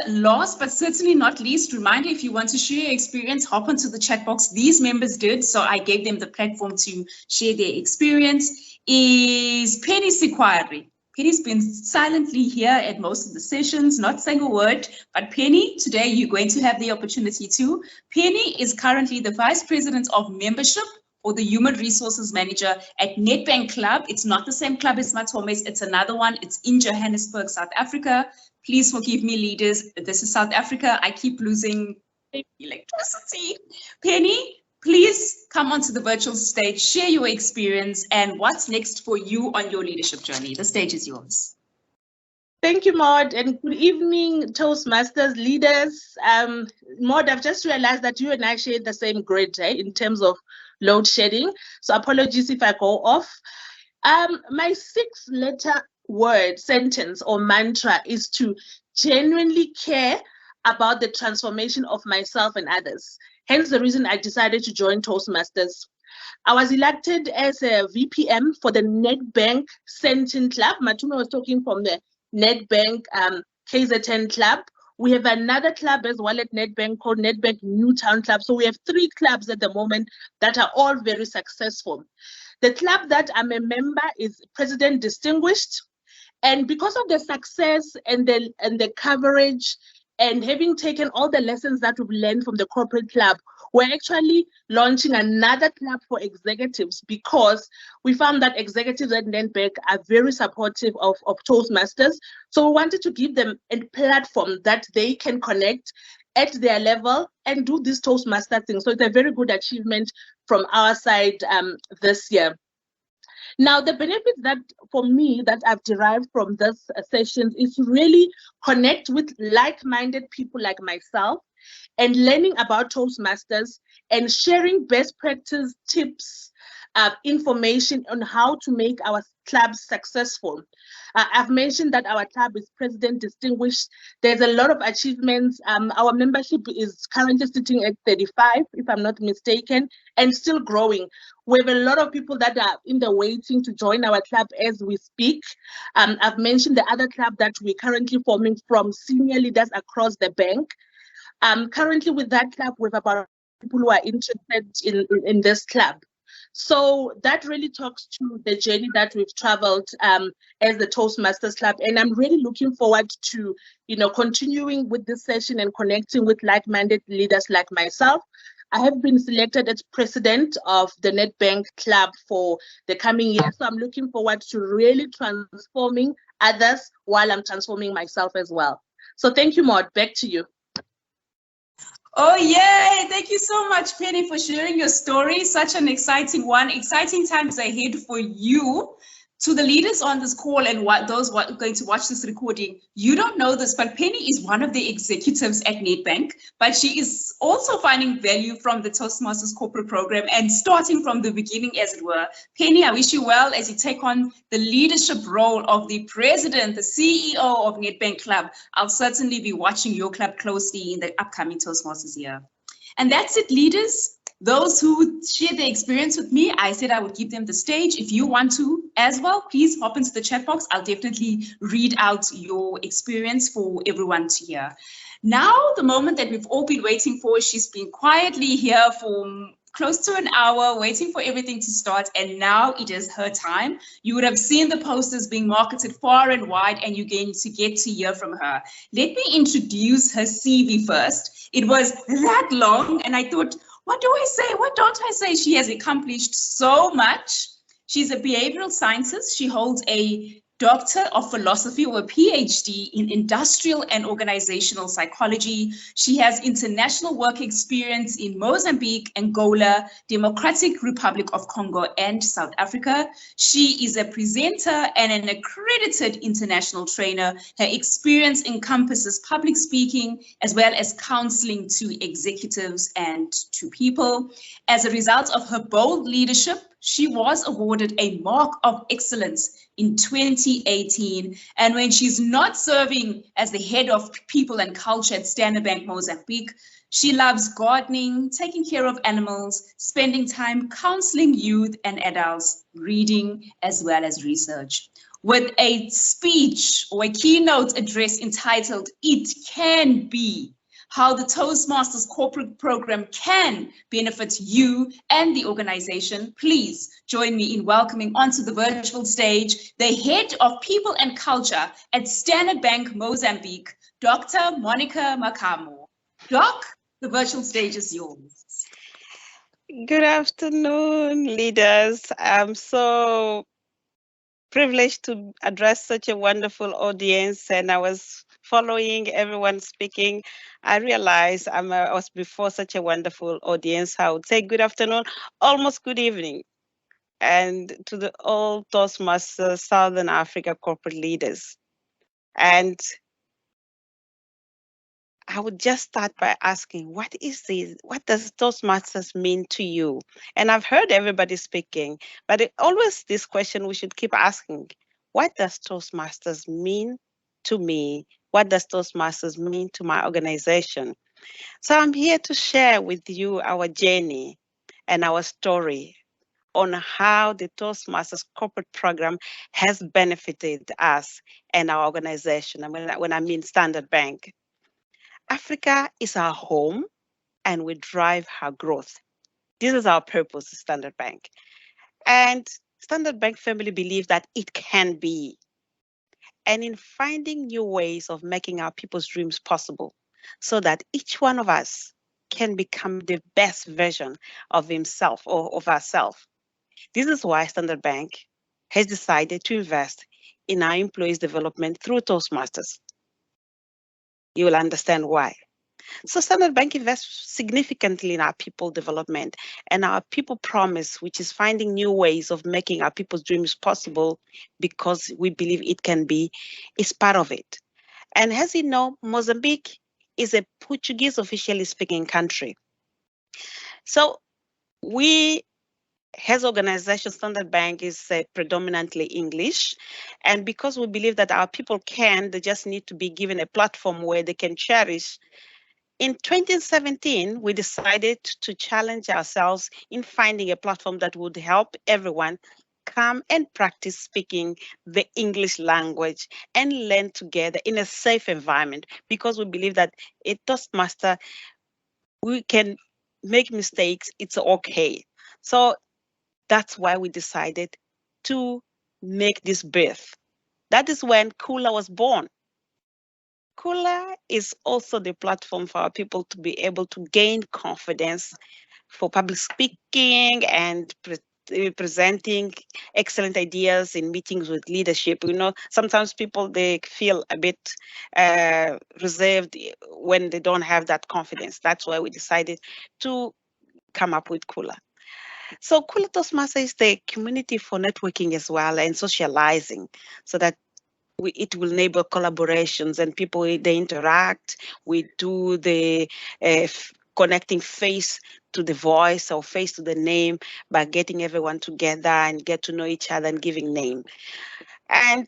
last but certainly not least, reminder, if you want to share your experience, hop onto the chat box. These members did, so I gave them the platform to share their experience, is Penny Sikwari. Penny's been silently here at most of the sessions, not saying a word, but Penny, today you're going to have the opportunity to. Penny is currently the Vice President of Membership or the Human Resources Manager at Nedbank Club. It's not the same club as Matome's, it's another one. It's in Johannesburg, South Africa. Please forgive me, leaders. This is South Africa. I keep losing electricity. Penny, please come onto the virtual stage, share your experience and what's next for you on your leadership journey. The stage is yours. Thank you, Maud, and good evening, Toastmasters leaders. Maud, I've just realized that you and I share the same grid in terms of load shedding, so apologies if I go off. My 6-letter word, sentence, or mantra is to genuinely care about the transformation of myself and others. Hence the reason I decided to join Toastmasters. I was elected as a VPM for the Nedbank Sentin Club. Matuma was talking from the Nedbank KZN Club. We have another club as well at Nedbank called Nedbank Newtown Club. So we have 3 clubs at the moment that are all very successful. The club that I'm a member is President Distinguished. And because of the success and the coverage and having taken all the lessons that we've learned from the corporate club, we're actually launching another club for executives because we found that executives at Nedbank are very supportive of Toastmasters. So we wanted to give them a platform that they can connect at their level and do this Toastmaster thing. So it's a very good achievement from our side this year. Now, the benefits that for me that I've derived from this session is really connect with like-minded people like myself and learning about Toastmasters and sharing best practice tips, information on how to make our clubs successful. I've mentioned that our club is President Distinguished. There's a lot of achievements. Our membership is currently sitting at 35, if I'm not mistaken, and still growing. We have a lot of people that are in the waiting to join our club as we speak. I've mentioned the other club that we're currently forming from senior leaders across the bank. Currently with that club, we have about people who are interested in this club. So that really talks to the journey that we've traveled as the Toastmasters Club. And I'm really looking forward to, continuing with this session and connecting with like-minded leaders like myself. I have been selected as president of the Nedbank Club for the coming year. So I'm looking forward to really transforming others while I'm transforming myself as well. So thank you, Maud. Back to you. Oh, yay. Thank you so much, Penny, for sharing your story. Such an exciting one. Exciting times ahead for you. To the leaders on this call and those going to watch this recording, you don't know this, but Penny is one of the executives at Nedbank, but she is also finding value from the Toastmasters corporate program and starting from the beginning, as it were. Penny, I wish you well as you take on the leadership role of the president, the CEO of Nedbank Club. I'll certainly be watching your club closely in the upcoming Toastmasters year. And that's it, leaders. Those who share their experience with me, I said I would give them the stage. If you want to as well, please hop into the chat box. I'll definitely read out your experience for everyone to hear. Now, the moment that we've all been waiting for, she's been quietly here for close to an hour, waiting for everything to start, and now it is her time. You would have seen the posters being marketed far and wide, and you're going to get to hear from her. Let me introduce her CV first. It was that long, and I thought, what do I say? What don't I say? She has accomplished so much. She's a behavioral scientist. She holds a Doctor of Philosophy or a PhD in Industrial and Organizational Psychology. She has international work experience in Mozambique, Angola, Democratic Republic of Congo, and South Africa. She is a presenter and an accredited international trainer. Her experience encompasses public speaking as well as counseling to executives and to people. As a result of her bold leadership, she was awarded a Mark of Excellence in 2018. And when she's not serving as the head of people and culture at Standard Bank Mozambique, she loves gardening, taking care of animals, spending time counseling youth and adults, reading, as well as research. With a speech or a keynote address entitled, "It Can Be," how the Toastmasters corporate program can benefit you and the organization, please join me in welcoming onto the virtual stage the head of people and culture at Standard Bank Mozambique, Dr. Monica Macamo. Doc, the virtual stage is yours. Good afternoon, leaders. I'm so privileged to address such a wonderful audience, and I was following everyone speaking. I realized I was before such a wonderful audience. I would say good afternoon, almost good evening, and to the all Toastmasters Southern Africa corporate leaders. And I would just start by asking, what does Toastmasters mean to you? And I've heard everybody speaking, but always this question we should keep asking, what does Toastmasters mean to me? What does Toastmasters mean to my organization? So I'm here to share with you our journey and our story on how the Toastmasters corporate program has benefited us and our organization. And when I mean Standard Bank. Africa is our home and we drive our growth. This is our purpose, Standard Bank. And Standard Bank family believes that it can be. And in finding new ways of making our people's dreams possible so that each one of us can become the best version of himself or of ourselves. This is why Standard Bank has decided to invest in our employees' development through Toastmasters. You will understand why. So Standard Bank invests significantly in our people development and our people promise, which is finding new ways of making our people's dreams possible because we believe it can be, is part of it. And as you know, Mozambique is a Portuguese officially speaking country. So we, as organization, Standard Bank is predominantly English. And because we believe that our people they just need to be given a platform where they can cherish. In 2017, we decided to challenge ourselves in finding a platform that would help everyone come and practice speaking the English language and learn together in a safe environment, because we believe that a Toastmaster, we can make mistakes, it's okay. So that's why we decided to make this birth. That is when Kula was born. Kula is also the platform for our people to be able to gain confidence for public speaking and presenting excellent ideas in meetings with leadership. You know, sometimes people, they feel a bit reserved when they don't have that confidence. That's why we decided to come up with Kula. So Kula Toastmasters is the community for networking as well and socializing, so that it will enable collaborations and people, they interact. We do the connecting face to the voice or face to the name by getting everyone together and get to know each other and giving name. And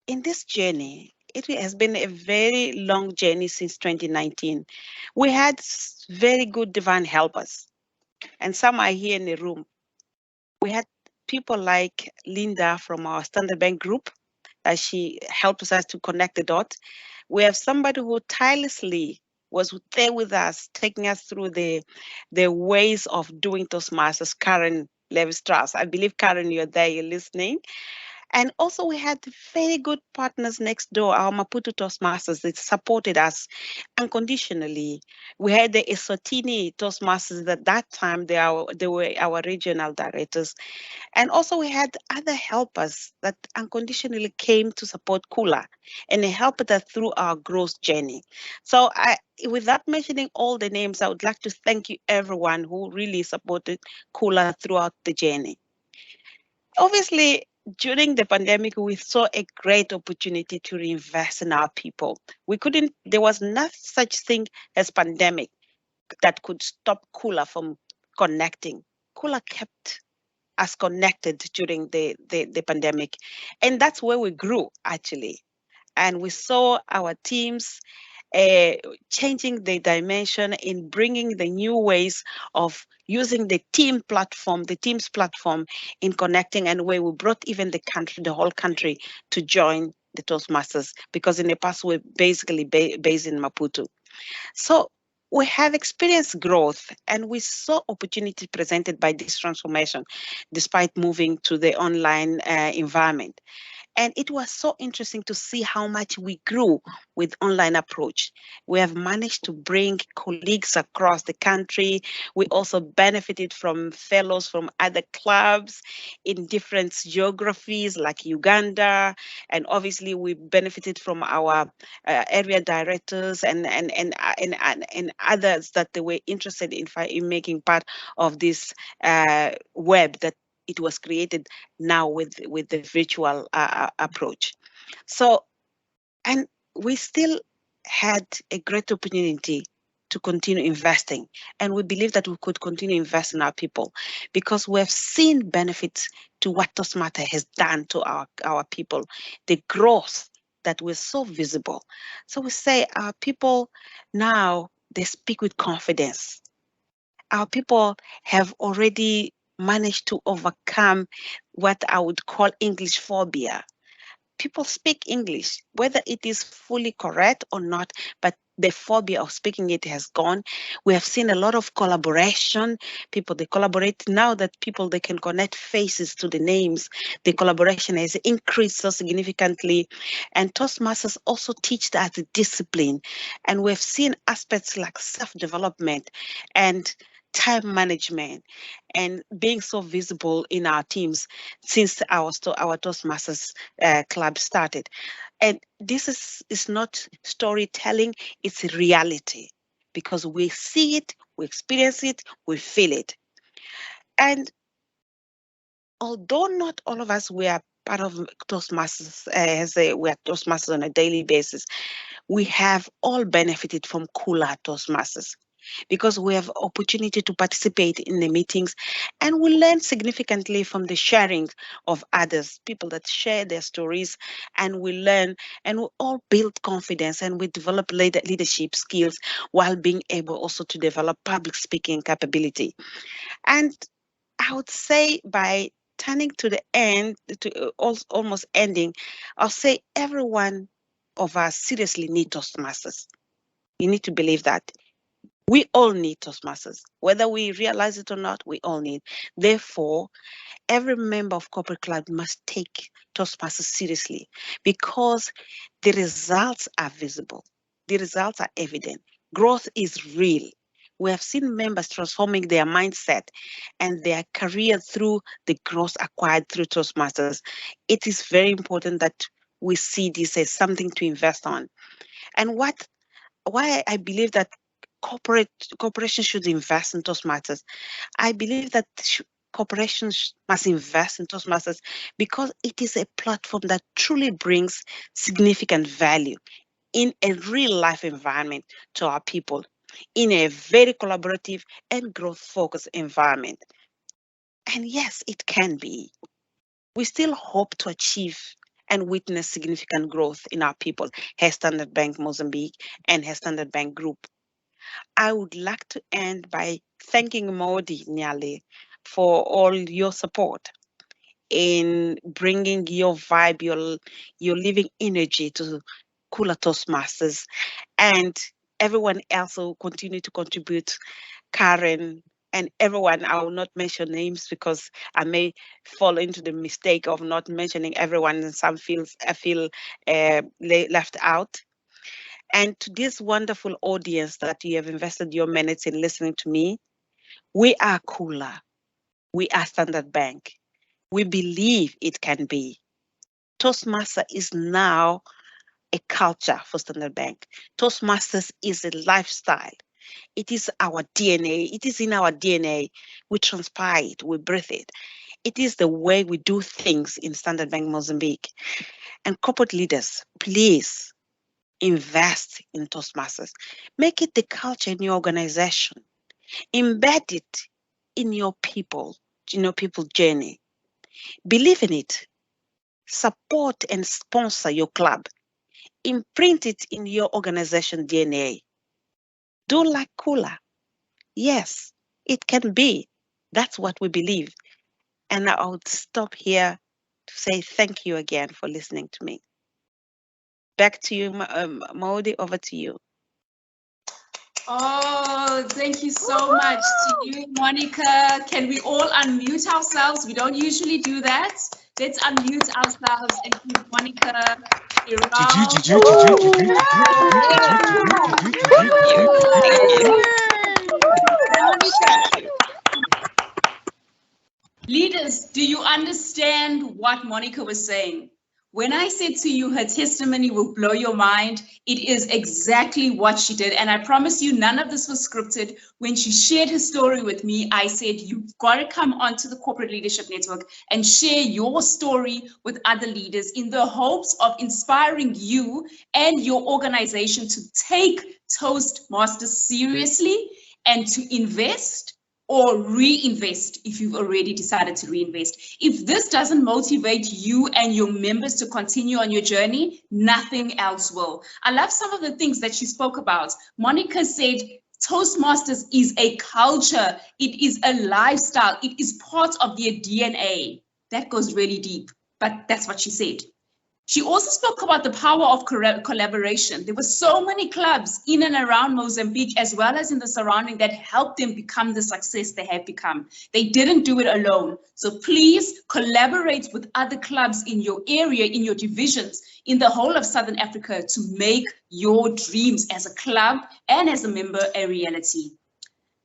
in this journey, it has been a very long journey since 2019. We had very good divine helpers, and some are here in the room. We had people like Linda from our Standard Bank group, that she helps us to connect the dots. We have somebody who tirelessly was there with us, taking us through the ways of doing Toastmasters, Karen Levi-Strauss. I believe, Karen, you're there, you're listening. And also we had very good partners next door, our Maputo Toastmasters, that supported us unconditionally. We had the Eswatini Toastmasters at that time, they were our regional directors. And also we had other helpers that unconditionally came to support Kula, and they helped us through our growth journey. So without mentioning all the names, I would like to thank you everyone who really supported Kula throughout the journey. Obviously, during the pandemic, we saw a great opportunity to reinvest in our people. There was no such thing as pandemic that could stop Kula from connecting. Kula kept us connected during the pandemic. And that's where we grew, actually. And we saw our teams changing the dimension in bringing the new ways of using the Teams platform in connecting, and where we brought even the whole country to join the Toastmasters, because in the past we're basically based in Maputo. So we have experienced growth, and we saw opportunity presented by this transformation, despite moving to the online environment. And it was so interesting to see how much we grew with online approach. We have managed to bring colleagues across the country. We also benefited from fellows from other clubs in different geographies like Uganda. And obviously we benefited from our area directors and others that they were interested in making part of this web that it was created now with the virtual approach. So, and we still had a great opportunity to continue investing. And we believe that we could continue investing in our people, because we have seen benefits to what Toastmasters has done to our people, the growth that was so visible. So we say our people now, they speak with confidence. Our people have already managed to overcome what I would call English phobia. People speak English, whether it is fully correct or not, but the phobia of speaking it has gone. We have seen a lot of collaboration. People, they collaborate now that people, they can connect faces to the names. The collaboration has increased so significantly. And Toastmasters also teach us discipline. And we've seen aspects like self-development and time management and being so visible in our teams since our Toastmasters club started. And this is not storytelling, it's a reality, because we see it, we experience it, we feel it. And although not all of us were part of Toastmasters, we are Toastmasters on a daily basis, we have all benefited from Kula Toastmasters, because we have opportunity to participate in the meetings, and we learn significantly from the sharing of others, people that share their stories, and we learn, and we all build confidence, and we develop leadership skills while being able also to develop public speaking capability. And I would say, by turning to the end, to almost ending, I'll say every one of us seriously need Toastmasters. You need to believe that. We all need Toastmasters. Whether we realize it or not, we all need. Therefore, every member of corporate club must take Toastmasters seriously, because the results are visible. The results are evident. Growth is real. We have seen members transforming their mindset and their career through the growth acquired through Toastmasters. It is very important that we see this as something to invest on. And why I believe that corporations should invest in Toastmasters. I believe that corporations must invest in Toastmasters because it is a platform that truly brings significant value in a real life environment to our people, in a very collaborative and growth-focused environment. And yes, it can be. We still hope to achieve and witness significant growth in our people, as Standard Bank Mozambique and as Standard Bank Group. I would like to end by thanking Maud Nale for all your support in bringing your vibe, your living energy to Cooler Toastmasters, and everyone else who continue to contribute, Karen, and everyone. I will not mention names because I may fall into the mistake of not mentioning everyone, and some I feel left out. And to this wonderful audience that you have invested your minutes in listening to me, we are Cooler. We are Standard Bank. We believe it can be. Toastmaster is now a culture for Standard Bank. Toastmasters is a lifestyle. It is our DNA. It is in our DNA. We transpire it. We breathe it. It is the way we do things in Standard Bank Mozambique. And corporate leaders, please invest in Toastmasters. Make it the culture in your organization. Embed it in your people's journey. Believe in it. Support and sponsor your club. Imprint it in your organization DNA. Do like Cooler. Yes, it can be. That's what we believe. And I would stop here to say thank you again for listening to me. Back to you, Maud, over to you. Oh, thank you so much to you, Monica. Can we all unmute ourselves? We don't usually do that. Let's unmute ourselves and give Monica a round. Leaders, do you understand what Monica was saying? When I said to you, her testimony will blow your mind, it is exactly what she did. And I promise you, none of this was scripted. When she shared her story with me, I said, you've got to come onto the Corporate Leadership Network and share your story with other leaders in the hopes of inspiring you and your organization to take Toastmasters seriously and to invest or reinvest if you've already decided to reinvest. If this doesn't motivate you and your members to continue on your journey, nothing else will. I love some of the things that she spoke about. Monica said, Toastmasters is a culture. It is a lifestyle. It is part of their DNA. That goes really deep, but that's what she said. She also spoke about the power of collaboration. There were so many clubs in and around Mozambique, as well as in the surrounding, that helped them become the success they have become. They didn't do it alone. So please collaborate with other clubs in your area, in your divisions, in the whole of Southern Africa to make your dreams as a club and as a member a reality.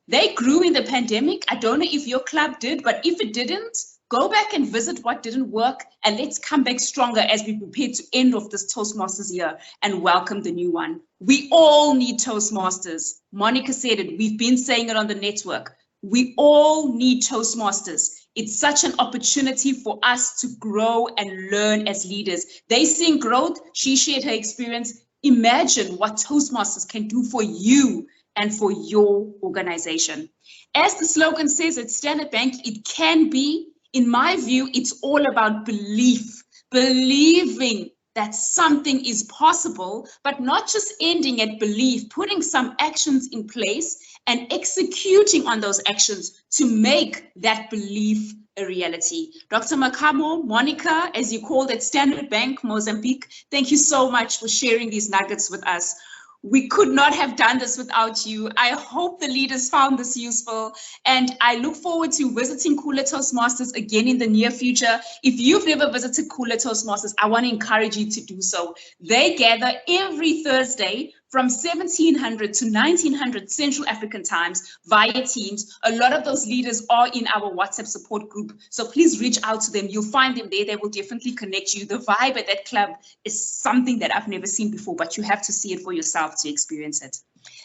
They grew in the pandemic. I don't know if your club did, but if it didn't, go back and visit what didn't work, and let's come back stronger as we prepare to end off this Toastmasters year and welcome the new one. We all need Toastmasters. Monica said it. We've been saying it on the network. We all need Toastmasters. It's such an opportunity for us to grow and learn as leaders. They seen growth. She shared her experience. Imagine what Toastmasters can do for you and for your organization. As the slogan says at Standard Bank, it can be. In my view, it's all about belief, believing that something is possible, but not just ending at belief, putting some actions in place and executing on those actions to make that belief a reality. Dr. Macamo, Monica, as you called it, Standard Bank Mozambique, thank you so much for sharing these nuggets with us. We could not have done this without you. I hope the leaders found this useful, and I look forward to visiting Cooler Toastmasters again in the near future. If you've never visited Cooler Toastmasters, I want to encourage you to do so. They gather every Thursday from 1700 to 1900 Central African times via Teams. A lot of those leaders are in our WhatsApp support group, so please reach out to them. You'll find them there. They will definitely connect you. The vibe at that club is something that I've never seen before, but you have to see it for yourself to experience it.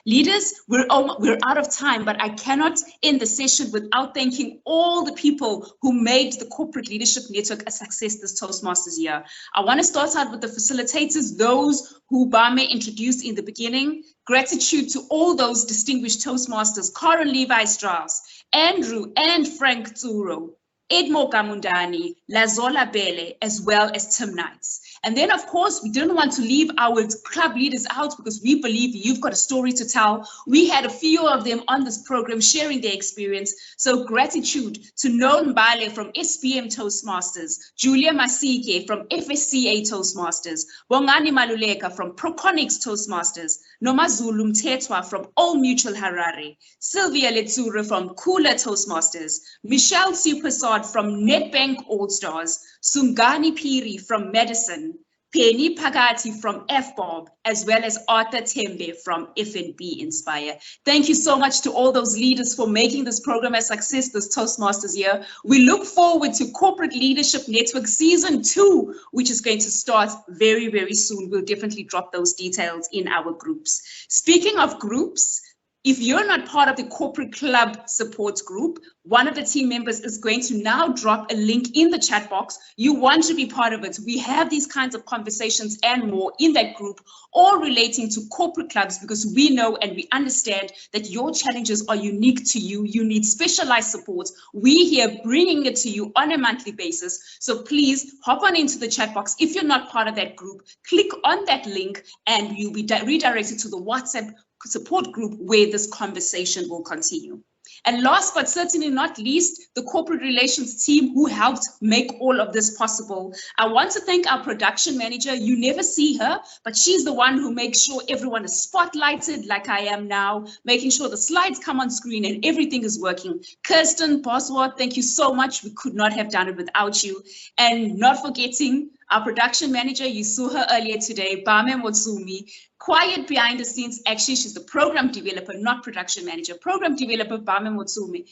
Leaders, we're out of time, but I cannot end the session without thanking all the people who made the Corporate Leadership Network a success this Toastmasters year. I want to start out with the facilitators, those who Bame introduced in the beginning. Gratitude to all those distinguished Toastmasters, Karen Levi-Strauss, Andrew and Frank Tsuro, Edmo Kamundani, Lazola Bele, as well as Tim Knights. And then, of course, we didn't want to leave our club leaders out because we believe you've got a story to tell. We had a few of them on this program sharing their experience. So gratitude to Non Mbale from SPM Toastmasters, Julia Masike from FSCA Toastmasters, Bongani Maluleka from Proconics Toastmasters, Nomazulu Mtetwa from Old Mutual Harare, Sylvia Letsura from Kula Toastmasters, Michelle Supersad from Nedbank All Stars, Sungani Piri from Medicine, Penny Pagati from FBOB, as well as Arthur Tembe from FNB Inspire. Thank you so much to all those leaders for making this program a success this Toastmasters year. We look forward to Corporate Leadership Network Season 2, which is going to start very, very soon. We'll definitely drop those details in our groups. Speaking of groups, if you're not part of the corporate club support group, one of the team members is going to now drop a link in the chat box. You want to be part of it. We have these kinds of conversations and more in that group, all relating to corporate clubs, because we know and we understand that your challenges are unique to you. You need specialized support. We here bringing it to you on a monthly basis. So please hop on into the chat box. If you're not part of that group, click on that link and you'll be redirected to the WhatsApp support group where this conversation will continue. And last but certainly not least, the corporate relations team who helped make all of this possible. I want to thank our production manager. You never see her, but she's the one who makes sure everyone is spotlighted like I am now, making sure the slides come on screen and everything is working. Kirsten Bosworth, thank you so much. We could not have done it without you. And not forgetting our production manager, you saw her earlier today, Bame Motsumi. Quiet behind the scenes, actually, she's the program developer, not production manager. Program developer, Bame Motsumi,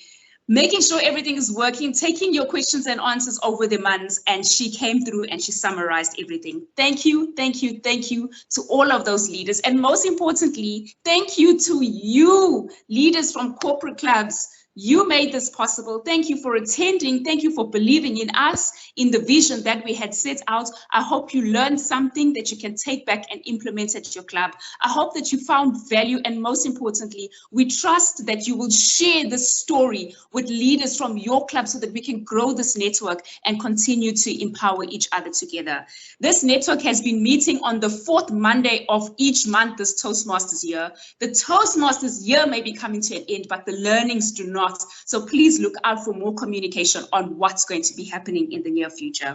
making sure everything is working, taking your questions and answers over the months, and she came through and she summarized everything. Thank you, thank you, thank you to all of those leaders. And most importantly, thank you to you, leaders from corporate clubs. You made this possible. Thank you for attending. Thank you for believing in us, in the vision that we had set out. I hope you learned something that you can take back and implement at your club. I hope that you found value, and most importantly, we trust that you will share this story with leaders from your club so that we can grow this network and continue to empower each other together. This network has been meeting on the 4th Monday of each month this Toastmasters year. The Toastmasters year may be coming to an end, but the learnings do not. So please look out for more communication on what's going to be happening in the near future.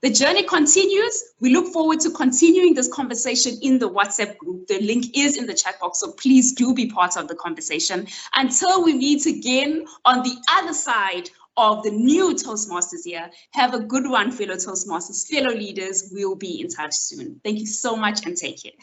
The journey continues. We look forward to continuing this conversation in the WhatsApp group. The link is in the chat box, so please do be part of the conversation. Until we meet again on the other side of the new Toastmasters year, have a good one, fellow Toastmasters, fellow leaders. We'll be in touch soon. Thank you so much and take care.